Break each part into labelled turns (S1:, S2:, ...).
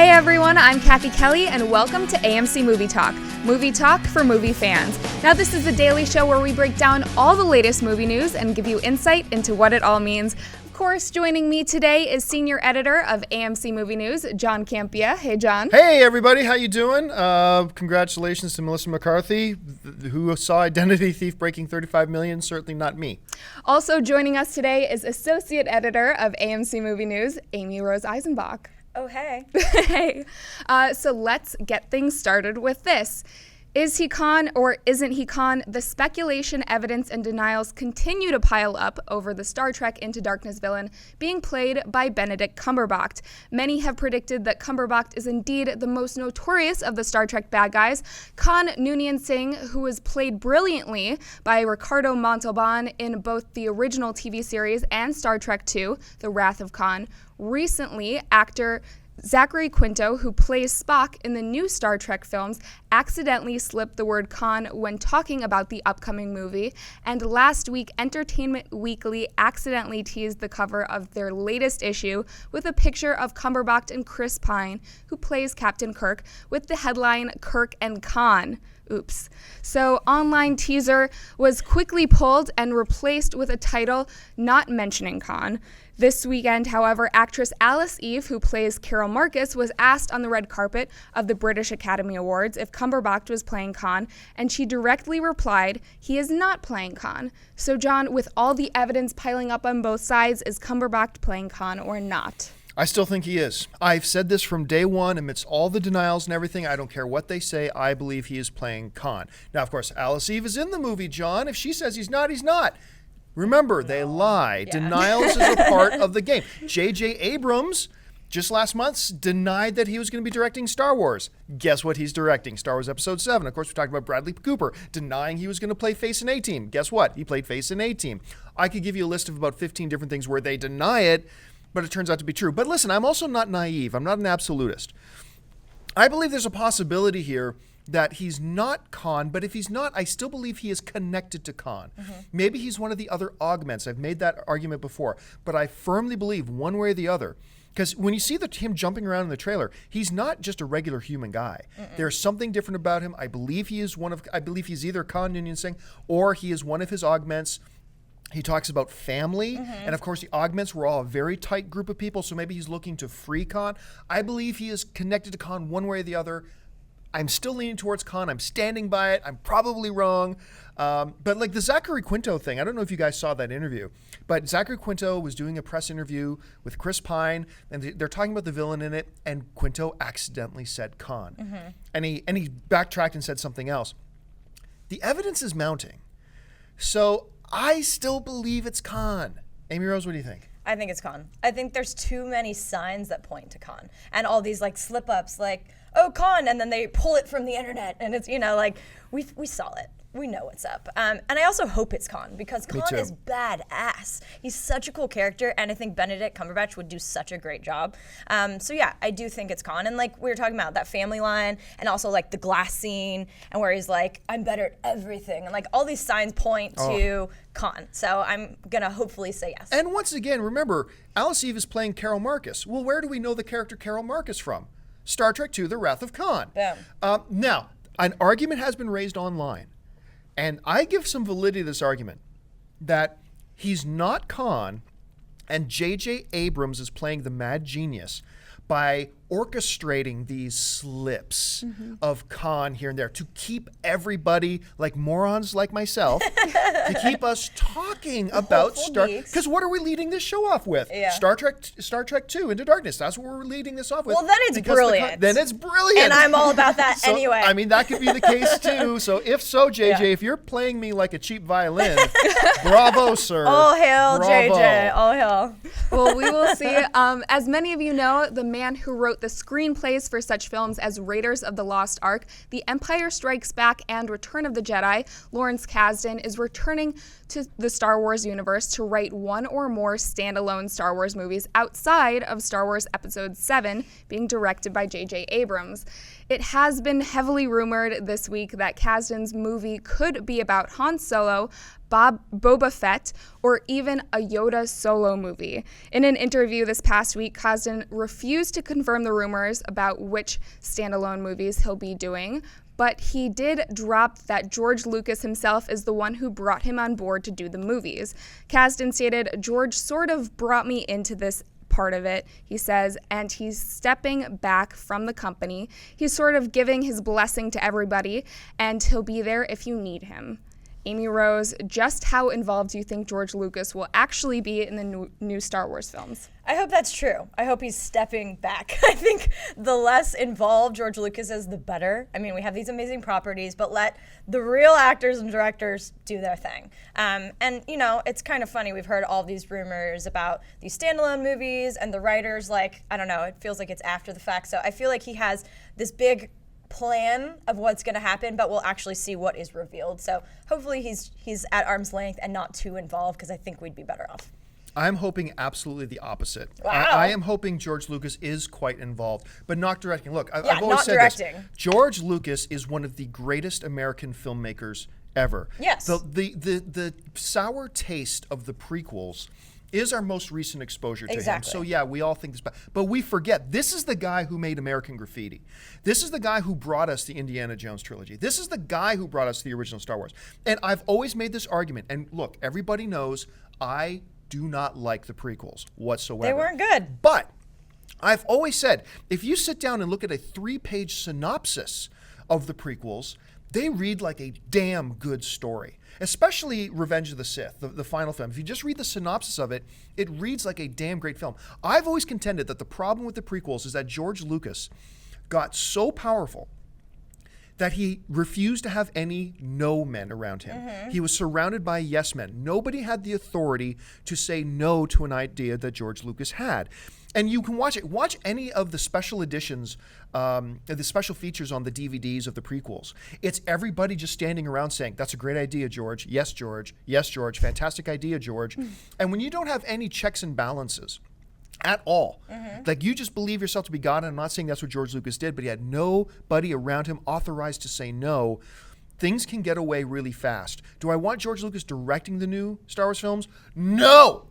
S1: Hey everyone, I'm Kathy Kelly and welcome to AMC Movie Talk for movie fans. Now this is the daily show where we break down all the latest movie news and give you insight into what it all means. Of course, joining me today is senior editor of AMC Movie News, John Campia. Hey John.
S2: Hey everybody, how you doing? Congratulations to Melissa McCarthy, who saw Identity Thief breaking 35 million, certainly not me.
S1: Also joining us today is associate editor of AMC Movie News, Amy Rose Eisenbach.
S3: Oh, hey.
S1: Hey. So let's get things started with this. Is he Khan or isn't he Khan? The speculation, evidence, and denials continue to pile up over the Star Trek Into Darkness villain being played by Benedict Cumberbatch. Many have predicted that Cumberbatch is indeed the most notorious of the Star Trek bad guys. Khan Noonien Singh, who was played brilliantly by Ricardo Montalban in both the original TV series and Star Trek II, The Wrath of Khan. Recently, actor Zachary Quinto, who plays Spock in the new Star Trek films, accidentally slipped the word Khan when talking about the upcoming movie. And last week, Entertainment Weekly accidentally teased the cover of their latest issue with a picture of Cumberbatch and Chris Pine, who plays Captain Kirk, with the headline Kirk and Khan. Oops. So online teaser was quickly pulled and replaced with a title not mentioning Khan. This weekend, however, actress Alice Eve, who plays Carol Marcus, was asked on the red carpet of the British Academy Awards if Cumberbatch was playing Khan, and she directly replied, he is not playing Khan. So John, with all the evidence piling up on both sides, is Cumberbatch playing Khan or not?
S2: I still think he is. I've said this from day one, amidst all the denials and everything. I don't care what they say. I believe he is playing Khan. Now, of course, Alice Eve is in the movie, John. If she says he's not, he's not. Remember, they lie. Yeah. Denials is a part of the game. J.J. Abrams, just last month, denied that he was going to be directing Star Wars. Guess what he's directing? Star Wars Episode 7. Of course, we talked about Bradley Cooper, denying he was going to play Face in A-Team. Guess what? He played Face in A-Team. I could give you a list of about 15 different things where they deny it, but it turns out to be true. But listen, I'm also not naive. I'm not an absolutist. I believe there's a possibility here that he's not Khan, but if he's not, I still believe he is connected to Khan. Mm-hmm. Maybe he's one of the other augments. I've made that argument before, but I firmly believe one way or the other. Because when you see him jumping around in the trailer, he's not just a regular human guy. Mm-mm. There's something different about him. I believe he's either Khan Noonien Singh or he is one of his augments. He talks about family, and of course the augments were all a very tight group of people, so maybe he's looking to free Khan. I believe he is connected to Khan one way or the other. I'm still leaning towards Khan. I'm standing by it. I'm probably wrong. But like the Zachary Quinto thing, I don't know if you guys saw that interview, but Zachary Quinto was doing a press interview with Chris Pine, and they're talking about the villain in it, and Quinto accidentally said Khan. Mm-hmm. And he backtracked and said something else. The evidence is mounting. So I still believe it's Khan. Amy Rose, what do you think?
S3: I think it's Khan. I think there's too many signs that point to Khan. And all these like slip-ups like, oh, Khan, and then they pull it from the internet. And it's, like, we saw it. We know what's up. And I also hope it's Khan, because Khan is badass. He's such a cool character, and I think Benedict Cumberbatch would do such a great job. So yeah, I do think it's Khan. And like we were talking about, that family line, and also like the glass scene, and where he's like, I'm better at everything. And like all these signs point to Khan. So I'm going to hopefully say yes.
S2: And once again, remember, Alice Eve is playing Carol Marcus. Well, where do we know the character Carol Marcus from? Star Trek II, The Wrath of Khan. Now, an argument has been raised online, and I give some validity to this argument, that he's not Khan, and J.J. Abrams is playing the mad genius by orchestrating these slips of Khan here and there to keep everybody, like morons like myself, to keep us talking about Star Trek. Because what are we leading this show off with? Yeah. Star Trek II, Into Darkness. That's what we're leading this off with.
S3: Well, then it's brilliant.
S2: Then it's brilliant.
S3: And I'm all about that
S2: so,
S3: anyway.
S2: I mean, that could be the case too. So if so, JJ, if you're playing me like a cheap violin, bravo, sir.
S3: All hail,
S2: bravo.
S3: JJ. All hail.
S1: Well, we will see. As many of you know, the man who wrote the screenplays for such films as Raiders of the Lost Ark, The Empire Strikes Back, and Return of the Jedi, Lawrence Kasdan, is returning to the Star Wars universe to write one or more standalone Star Wars movies outside of Star Wars Episode 7, being directed by J.J. Abrams. It has been heavily rumored this week that Kasdan's movie could be about Han Solo, Boba Fett, or even a Yoda solo movie. In an interview this past week, Kasdan refused to confirm the rumors about which standalone movies he'll be doing, but he did drop that George Lucas himself is the one who brought him on board to do the movies. Kasdan stated, "George sort of brought me into this part of it," he says, and he's stepping back from the company. He's sort of giving his blessing to everybody, and he'll be there if you need him. Amy Rose, just how involved do you think George Lucas will actually be in the new Star Wars films?
S3: I hope that's true. I hope he's stepping back. I think the less involved George Lucas is, the better. I mean, we have these amazing properties, but let the real actors and directors do their thing. And, you know, it's kind of funny. We've heard all these rumors about these standalone movies, and the writers, like, I don't know, it feels like it's after the fact. So I feel like he has this big plan of what's going to happen, but we'll actually see what is revealed. So hopefully he's at arm's length and not too involved, because I think we'd be better off.
S2: I'm hoping absolutely the opposite.
S3: Wow.
S2: I am hoping George Lucas is quite involved, but not directing. Look, I've always
S3: not
S2: said
S3: directing.
S2: this. George Lucas is one of the greatest American filmmakers ever.
S3: Yes.
S2: The sour taste of the prequels is our most recent exposure to him. So yeah, we all think this, but we forget, this is the guy who made American Graffiti. This is the guy who brought us the Indiana Jones trilogy. This is the guy who brought us the original Star Wars. And I've always made this argument, and look, everybody knows I do not like the prequels whatsoever.
S3: They weren't good.
S2: But I've always said, if you sit down and look at a 3-page synopsis of the prequels, they read like a damn good story. Especially Revenge of the Sith, the final film. If you just read the synopsis of it, it reads like a damn great film. I've always contended that the problem with the prequels is that George Lucas got so powerful that he refused to have any no men around him. Mm-hmm. He was surrounded by yes men. Nobody had the authority to say no to an idea that George Lucas had. And you can watch it. Watch any of the special editions, the special features on the DVDs of the prequels. It's everybody just standing around saying, "That's a great idea, George. Yes, George. Yes, George. Fantastic idea, George." And when you don't have any checks and balances at all, like you just believe yourself to be God, and I'm not saying that's what George Lucas did, but he had nobody around him authorized to say no, things can get away really fast. Do I want George Lucas directing the new Star Wars films? No!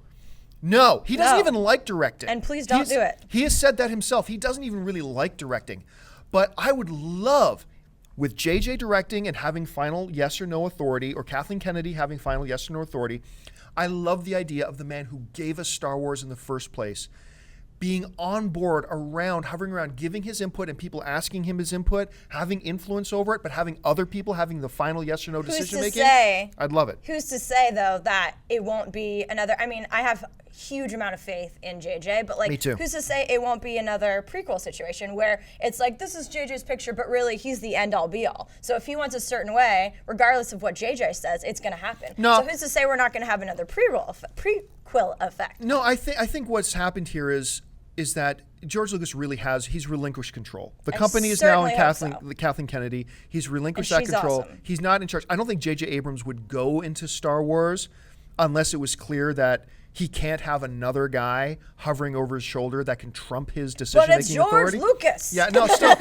S2: No, he doesn't even like directing.
S3: And please don't do it.
S2: He has said that himself. He doesn't even really like directing. But I would love, with JJ directing and having final yes or no authority, or Kathleen Kennedy having final yes or no authority, I love the idea of the man who gave us Star Wars in the first place being on board, around, hovering around, giving his input, and people asking him his input, having influence over it, but having other people having the final yes or no decision making. I'd love it.
S3: Who's to say, though, that it won't be another? I mean, I have a huge amount of faith in JJ, but like,
S2: me too.
S3: Who's to say it won't be another prequel situation where it's like, this is JJ's picture, but really he's the end all be all. So if he wants a certain way, regardless of what JJ says, it's going to happen.
S2: No.
S3: So who's to say we're not going to have another prequel effect?
S2: No, I think what's happened here is that George Lucas really he's relinquished control. The company is now in Kathleen Kennedy. He's relinquished that control.
S3: Awesome.
S2: He's not in charge. I don't think J.J. Abrams would go into Star Wars unless it was clear that he can't have another guy hovering over his shoulder that can trump his decision-making authority.
S3: But it's George Lucas.
S2: Yeah, no, still,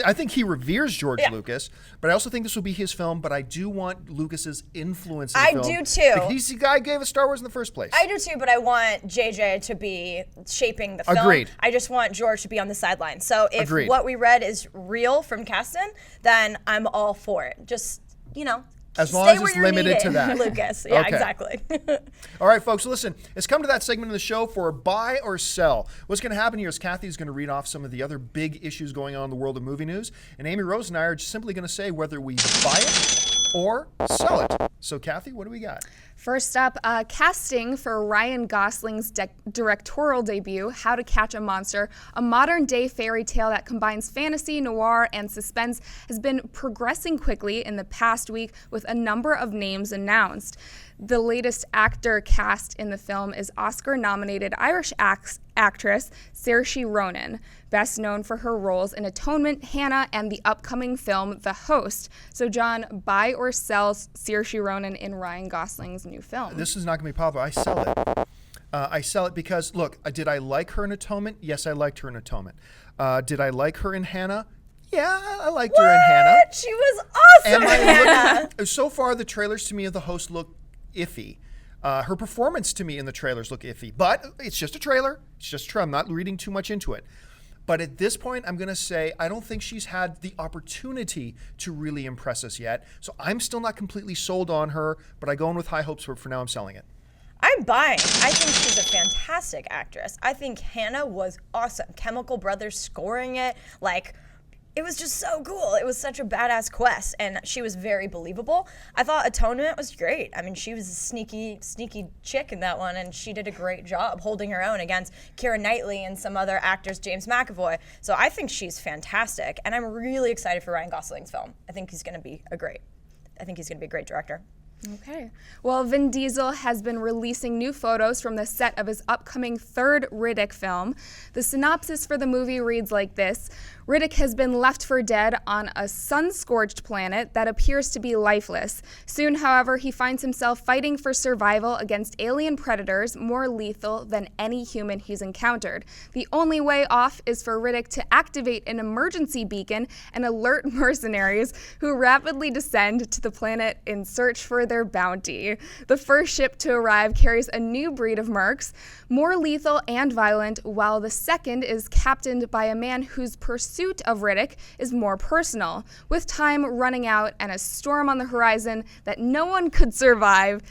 S2: I think he reveres George Lucas, but I also think this will be his film. But I do want Lucas's influence in the film.
S3: I do too.
S2: Like, he's the guy who gave us Star Wars in the first place.
S3: I do too, but I want JJ to be shaping the film.
S2: Agreed.
S3: I just want George to be on the sidelines. So if
S2: Agreed.
S3: what we read is real from Kasdan, then I'm all for it. Just,
S2: as long as it's limited to that.
S3: Lucas. Yeah,
S2: Okay.
S3: Exactly.
S2: All right, folks, listen, it's come to that segment of the show for buy or sell. What's going to happen here is Kathy's going to read off some of the other big issues going on in the world of movie news, and Amy Rose and I are just simply going to say whether we buy it or sell it. So, Kathy, what do we got?
S1: First up, casting for Ryan Gosling's directorial debut, How to Catch a Monster, a modern-day fairy tale that combines fantasy, noir, and suspense, has been progressing quickly in the past week with a number of names announced. The latest actor cast in the film is Oscar-nominated Irish actress Saoirse Ronan, best known for her roles in Atonement, Hannah, and the upcoming film The Host. So, John, buy or sell Saoirse Ronan in Ryan Gosling's new film?
S2: This is not going to be popular. I sell it. I sell it because, look, did I like her in Atonement? Yes, I liked her in Atonement. Did I like her in Hannah? Yeah, I liked her and Hannah.
S3: She was awesome, Hannah.
S2: So far, the trailers to me of the host look iffy. Her performance to me in the trailers look iffy, but it's just a trailer. It's just a trailer. I'm not reading too much into it. But at this point, I'm going to say I don't think she's had the opportunity to really impress us yet. So I'm still not completely sold on her, but I go in with high hopes for now. I'm selling it.
S3: I'm buying. I think she's a fantastic actress. I think Hannah was awesome. Chemical Brothers scoring it, like, it was just so cool. It was such a badass quest, and she was very believable. I thought Atonement was great. I mean, she was a sneaky chick in that one, and she did a great job holding her own against Keira Knightley and some other actors, James McAvoy. So I think she's fantastic, and I'm really excited for Ryan Gosling's film. I think he's going to be a great director.
S1: Okay. Well, Vin Diesel has been releasing new photos from the set of his upcoming third Riddick film. The synopsis for the movie reads like this. Riddick has been left for dead on a sun-scorched planet that appears to be lifeless. Soon, however, he finds himself fighting for survival against alien predators more lethal than any human he's encountered. The only way off is for Riddick to activate an emergency beacon and alert mercenaries who rapidly descend to the planet in search for their bounty. The first ship to arrive carries a new breed of mercs, more lethal and violent, while the second is captained by a man whose pursuit of Riddick is more personal. With time running out and a storm on the horizon that no one could survive,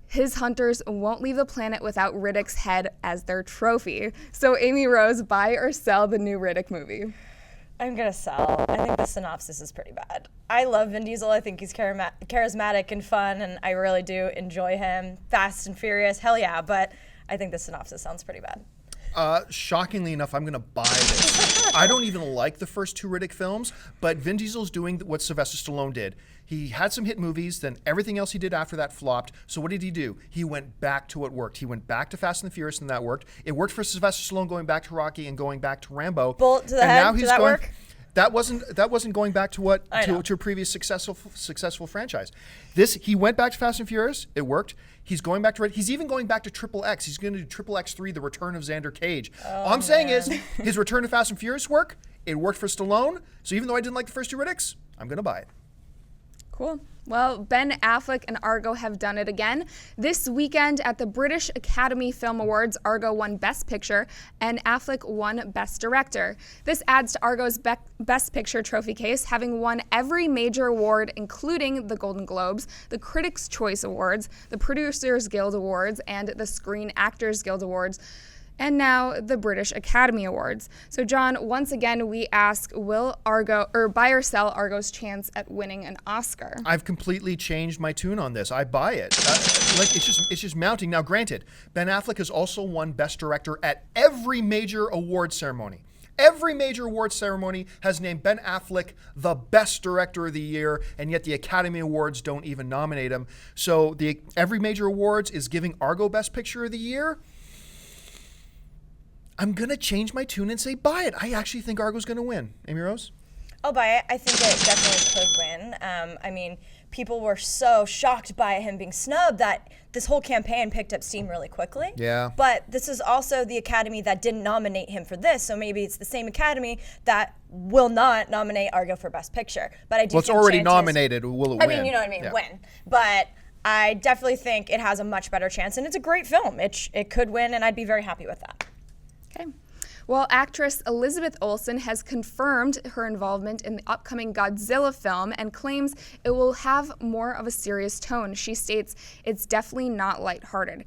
S1: his hunters won't leave the planet without Riddick's head as their trophy. So, Amy Rose, buy or sell the new Riddick movie?
S3: I'm going to sell. I think the synopsis is pretty bad. I love Vin Diesel. I think he's charismatic and fun, and I really do enjoy him. Fast and Furious, hell yeah, but I think the synopsis sounds pretty bad.
S2: Shockingly enough, I'm going to buy this. I don't even like the first two Riddick films, but Vin Diesel's doing what Sylvester Stallone did. He had some hit movies, then everything else he did after that flopped. So what did he do? He went back to what worked. He went back to Fast and the Furious, and that worked. It worked for Sylvester Stallone going back to Rocky and going back to Rambo.
S3: Bullet to the head, did that work?
S2: That wasn't going back to to a previous successful franchise. He went back to Fast and Furious. It worked. He's going back to Red. He's even going back to Triple X. He's going to do Triple X3, The Return of Xander Cage. All I'm saying is his return to Fast and Furious work. It worked for Stallone. So even though I didn't like the first two Riddicks, I'm going to buy it.
S1: Cool. Well, Ben Affleck and Argo have done it again. This weekend at the British Academy Film Awards, Argo won Best Picture and Affleck won Best Director. This adds to Argo's Best Picture trophy case, having won every major award, including the Golden Globes, the Critics' Choice Awards, the Producers Guild Awards, and the Screen Actors Guild Awards, and now the British Academy Awards. So, John, once again, we ask, will Argo, or buy or sell Argo's chance at winning an Oscar?
S2: I've completely changed my tune on this. I buy it. It's just mounting. Now, granted, Ben Affleck has also won Best Director at every major award ceremony. Every major award ceremony has named Ben Affleck the best director of the year, and yet the Academy Awards don't even nominate him. So every major awards is giving Argo Best Picture of the year. I'm going to change my tune and say buy it. I actually think Argo's going to win. Amy Rose?
S3: I'll buy it. I think it definitely could win. I mean, people were so shocked by him being snubbed that this whole campaign picked up steam really quickly.
S2: Yeah.
S3: But this is also the Academy that didn't nominate him for this, so maybe it's the same Academy that will not nominate Argo for Best Picture. But I do.
S2: Well, it's
S3: think
S2: already
S3: chances,
S2: nominated. Will it win?
S3: I mean, you know what I mean,
S2: Yeah.
S3: win. But I definitely think it has a much better chance, and it's a great film. It could win, and I'd be very happy with that.
S1: Okay. Well, actress Elizabeth Olsen has confirmed her involvement in the upcoming Godzilla film and claims it will have more of a serious tone. She states it's definitely not lighthearted.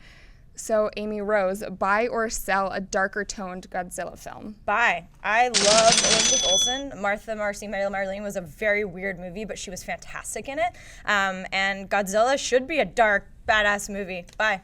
S1: So, Amy Rose, buy or sell a darker toned Godzilla film?
S3: Buy. I love Elizabeth Olsen. Martha, Marcy, Marlene was a very weird movie, but she was fantastic in it. And Godzilla should be a dark, badass movie. Buy.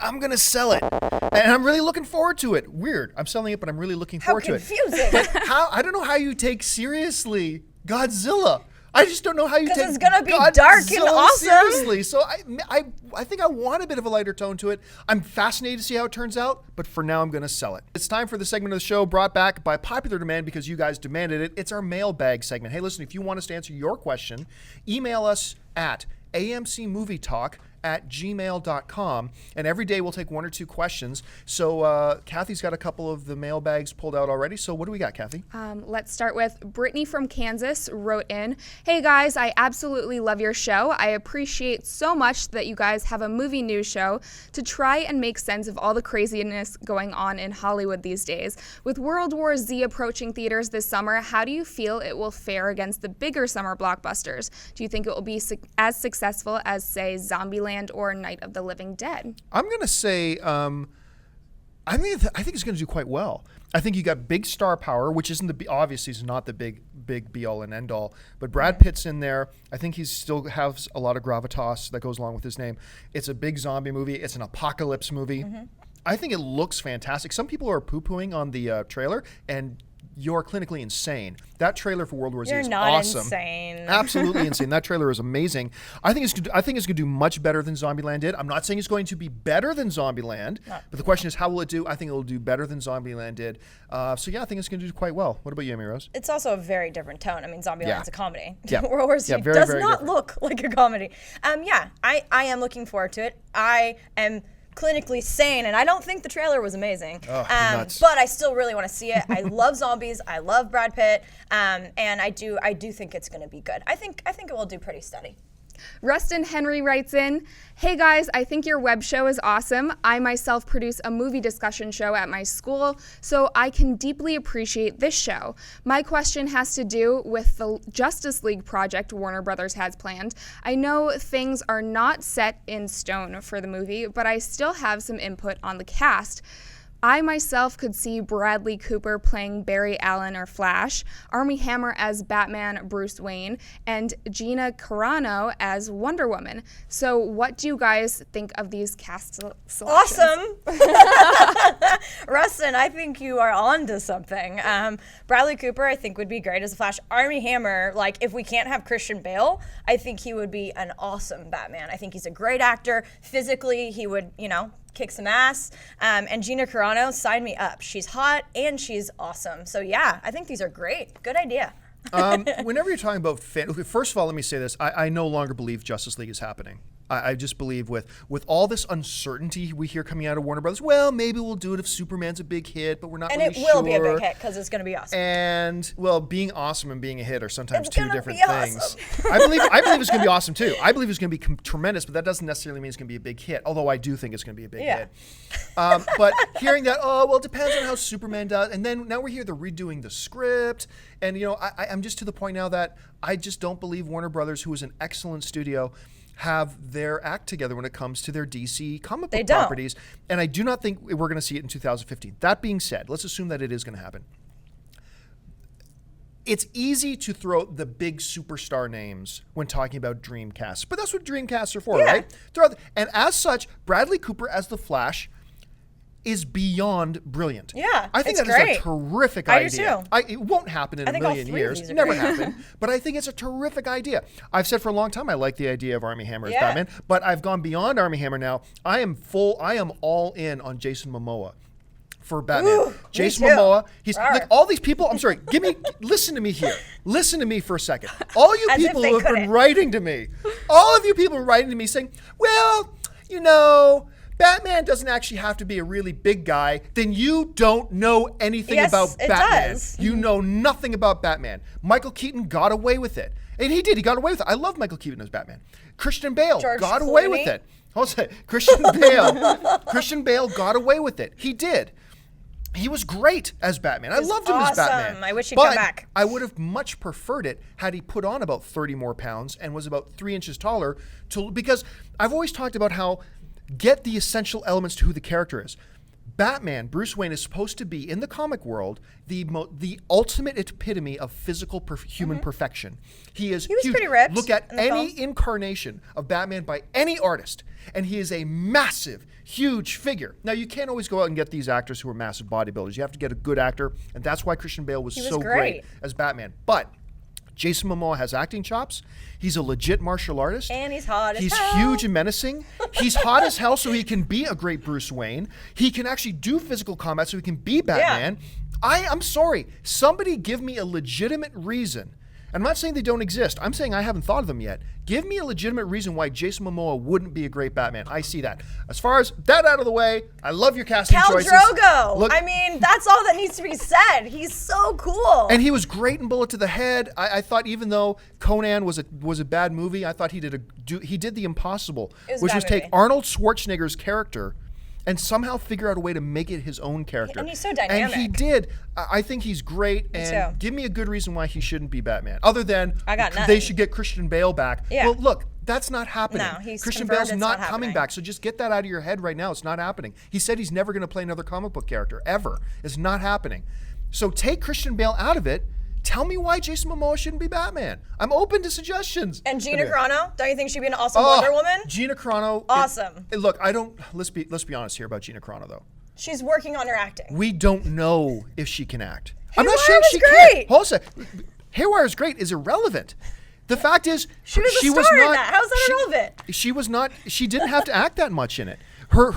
S2: I'm going to sell it. And I'm really looking forward to it. Weird. I'm selling it, but I'm really looking forward to it.
S3: How confusing.
S2: I don't know how you take seriously Godzilla. I just don't know how you take
S3: Because it's going to be
S2: Godzilla
S3: dark and awesome.
S2: seriously. So I think I want a bit of a lighter tone to it. I'm fascinated to see how it turns out, but for now I'm going to sell it. It's time for the segment of the show brought back by popular demand because you guys demanded it. It's our mailbag segment. Hey, listen, if you want us to answer your question, email us at AMC Movie Talk @gmail.com. And every day we'll take 1 or 2 questions. So Kathy's got a couple of the mailbags pulled out already. So what do we got, Kathy?
S1: Let's start with Brittany from Kansas wrote in, "Hey guys, I absolutely love your show. I appreciate so much that you guys have a movie news show to try and make sense of all the craziness going on in Hollywood these days. With World War Z approaching theaters this summer, how do you feel it will fare against the bigger summer blockbusters? Do you think it will be as successful as, say, Zombieland or Night of the Living Dead?"
S2: I'm going to say, I think it's going to do quite well. I think you got big star power, which obviously is not the big be all and end all, but Brad Pitt's in there. I think he still has a lot of gravitas that goes along with his name. It's a big zombie movie. It's an apocalypse movie. I think it looks fantastic. Some people are poo-pooing on the trailer, and you're clinically insane. That trailer for World War Z is awesome.
S3: You're not insane.
S2: Absolutely insane. That trailer is amazing. I think it's going to do much better than Zombieland did. I'm not saying it's going to be better than Zombieland, but the question is, how will it do? I think it will do better than Zombieland did. So yeah, I think it's going to do quite well. What about you, Amy Rose?
S3: It's also a very different tone. I mean, Zombieland's a comedy.
S2: Yeah.
S3: World War Z
S2: very,
S3: does
S2: very
S3: not
S2: different.
S3: look like a comedy. I am looking forward to it. I am clinically sane, and I don't think the trailer was amazing.
S2: Nuts.
S3: But I still really want to see it. I love zombies. I love Brad Pitt, and I do think it's going to be good. I think it will do pretty steady.
S1: Rustin Henry writes in, "Hey guys, I think your web show is awesome. I myself produce a movie discussion show at my school, so I can deeply appreciate this show. My question has to do with the Justice League project Warner Brothers has planned. I know things are not set in stone for the movie, but I still have some input on the cast. I myself could see Bradley Cooper playing Barry Allen or Flash, Armie Hammer as Batman Bruce Wayne, and Gina Carano as Wonder Woman. So what do you guys think of these cast selections?"
S3: Awesome. Rustin, I think you are on to something. Bradley Cooper, I think, would be great as a Flash. Armie Hammer, like, if we can't have Christian Bale, I think he would be an awesome Batman. I think he's a great actor. Physically, he would, kick some ass. And Gina Carano, sign me up. She's hot and she's awesome. So yeah, I think these are great. Good idea.
S2: Whenever you're talking about first of all, let me say this. I no longer believe Justice League is happening. I just believe with all this uncertainty we hear coming out of Warner Brothers, well, maybe we'll do it if Superman's a big hit, but we're not really sure.
S3: And it will be a big hit because it's going to be awesome.
S2: And, well, being awesome and being a hit are sometimes two different things.
S3: Awesome.
S2: I believe it's going to be awesome, too. I believe it's going to be tremendous, but that doesn't necessarily mean it's going to be a big hit, although I do think it's going to be a big hit. But hearing that, it depends on how Superman does, and then now we're here, they're redoing the script, and, I'm just to the point now that I just don't believe Warner Brothers, who is an excellent studio, have their act together when it comes to their DC comic book properties. And I do not think we're going to see it in 2015. That being said, let's assume that it is going to happen. It's easy to throw the big superstar names when talking about Dreamcasts, but that's what Dreamcasts are for, right? And as such, Bradley Cooper as the Flash is beyond brilliant.
S3: Yeah,
S2: I think
S3: it's
S2: that
S3: great.
S2: is a terrific idea.
S3: I do too.
S2: It won't happen in a million years. Never happen. But I think it's a terrific idea. I've said for a long time I like the idea of Armie Hammer as Batman, but I've gone beyond Armie Hammer now. I am all in on Jason Momoa for Batman.
S3: Ooh,
S2: Jason Momoa, he's like all these people, I'm sorry, listen to me here. Listen to me for a second. All you people who have been writing to me, all of you people are writing to me saying, well, Batman doesn't actually have to be a really big guy, then you don't know anything about Batman.
S3: Does.
S2: You know nothing about Batman. Michael Keaton got away with it. And he did. He got away with it. I love Michael Keaton as Batman. Christian Bale got away with it. Hold on. Christian Bale got away with it. He did. He was great as Batman. I loved him as Batman.
S3: I wish he'd come back.
S2: I would have much preferred it had he put on about 30 more pounds and was about 3 inches taller. Because I've always talked about how get the essential elements to who the character is. Batman, Bruce Wayne, is supposed to be, in the comic world, the ultimate epitome of physical human perfection. He was huge.
S3: Pretty ripped.
S2: Look at any incarnation of Batman by any artist, and he is a massive, huge figure. Now, you can't always go out and get these actors who are massive bodybuilders. You have to get a good actor, and that's why Christian Bale was so great as Batman. But Jason Momoa has acting chops. He's a legit martial artist.
S3: And he's hot as hell.
S2: He's huge and menacing. He's hot as hell, so he can be a great Bruce Wayne. He can actually do physical combat, so he can be Batman. I'm sorry. Somebody give me a legitimate reason And I'm not saying they don't exist. I'm saying I haven't thought of them yet. Give me a legitimate reason why Jason Momoa wouldn't be a great Batman. I see that. As far as that out of the way, I love your casting
S3: Khal
S2: choices.
S3: Drogo.
S2: Look,
S3: I mean, that's all that needs to be said. He's so cool.
S2: and he was great in Bullet to the Head. I thought even though Conan was a bad movie, I thought he did the impossible, which was take Arnold Schwarzenegger's character and somehow figure out a way to make it his own character.
S3: And he's so dynamic.
S2: And he did. I think he's great. And
S3: too.
S2: give me a good reason why he shouldn't be Batman, other than
S3: I got
S2: they
S3: nothing.
S2: should get Christian Bale back.
S3: Yeah.
S2: Well, look, that's not happening.
S3: No, he's
S2: Christian
S3: confirmed
S2: Bale's
S3: it's
S2: not
S3: not
S2: coming
S3: happening.
S2: back. So just get that out of your head right now. It's not happening. He said he's never going to play another comic book character ever. It's not happening. So take Christian Bale out of it. Tell me why Jason Momoa shouldn't be Batman. I'm open to suggestions.
S3: And Gina Carano, don't you think she'd be an awesome Wonder Woman?
S2: Gina Carano.
S3: Awesome.
S2: Look, I don't. Let's be honest here about Gina Carano, though.
S3: She's working on her acting.
S2: We don't know if she can act. I'm not
S3: Haywire
S2: saying
S3: was
S2: she
S3: great.
S2: can't. Hold on a sec. Haywire's great is irrelevant. The fact is,
S3: She was a star in that. How is that irrelevant?
S2: She was not. She didn't have to act that much in it. Her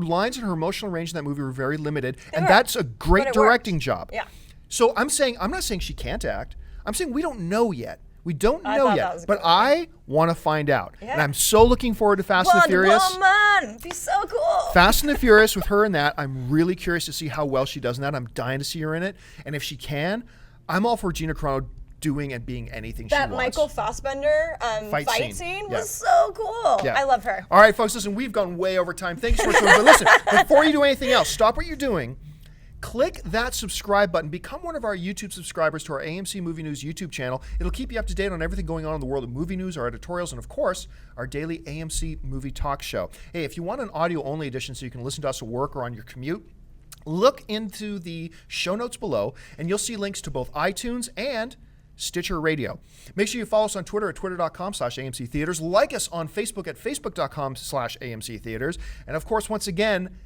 S2: lines and her emotional range in that movie were very limited, and
S3: were.
S2: that's a great
S3: But it
S2: directing
S3: worked.
S2: job.
S3: Yeah.
S2: So I'm not saying she can't act. I'm saying we don't know yet. We don't
S3: I
S2: know
S3: thought that
S2: yet.
S3: was
S2: But
S3: good.
S2: I want to find out, and
S3: Yeah.
S2: I'm so looking forward to Fast and the
S3: Wonder
S2: Furious.
S3: Woman, be so cool.
S2: Fast and the Furious with her in that, I'm really curious to see how well she does in that. I'm dying to see her in it. And if she can, I'm all for Gina Carano doing and being anything she
S3: That
S2: wants.
S3: Michael Fassbender
S2: Fight
S3: fight
S2: scene.
S3: scene
S2: Yeah.
S3: was so cool.
S2: Yeah.
S3: I love her.
S2: All right, folks, listen, we've gone way over time. Thanks so much for But listen, before you do anything else, stop what you're doing. Click that subscribe button. Become one of our YouTube subscribers to our AMC Movie News YouTube channel. It'll keep you up to date on everything going on in the world of movie news, our editorials, and of course, our daily AMC Movie Talk show. Hey, if you want an audio-only edition so you can listen to us at work or on your commute, look into the show notes below, and you'll see links to both iTunes and Stitcher Radio. Make sure you follow us on Twitter at twitter.com/AMC Theaters. Like us on Facebook at facebook.com/AMC Theaters. And of course, once again,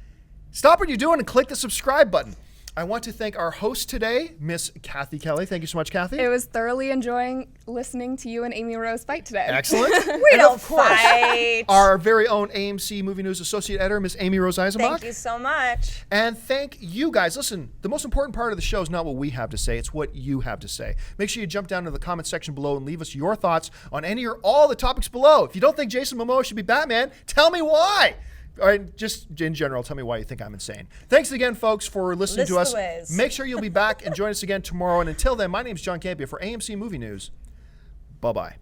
S2: stop what you're doing and click the subscribe button. I want to thank our host today, Miss Kathy Kelly. Thank you so much, Kathy.
S1: It was thoroughly enjoying listening to you and Amy Rose fight today.
S2: Excellent.
S3: We
S2: And
S3: don't
S2: of course,
S3: fight.
S2: our very own AMC Movie News Associate Editor, Miss Amy Rose Eisenbach.
S3: Thank you so much.
S2: And thank you guys. Listen, the most important part of the show is not what we have to say, it's what you have to say. Make sure you jump down to the comment section below and leave us your thoughts on any or all the topics below. If you don't think Jason Momoa should be Batman, tell me why. All right, just in general, tell me why you think I'm insane. Thanks again, folks, for listening
S3: List
S2: to us.
S3: the ways.
S2: Make sure you'll be back and join us again tomorrow. And until then, my name is John Campia for AMC Movie News. Bye-bye.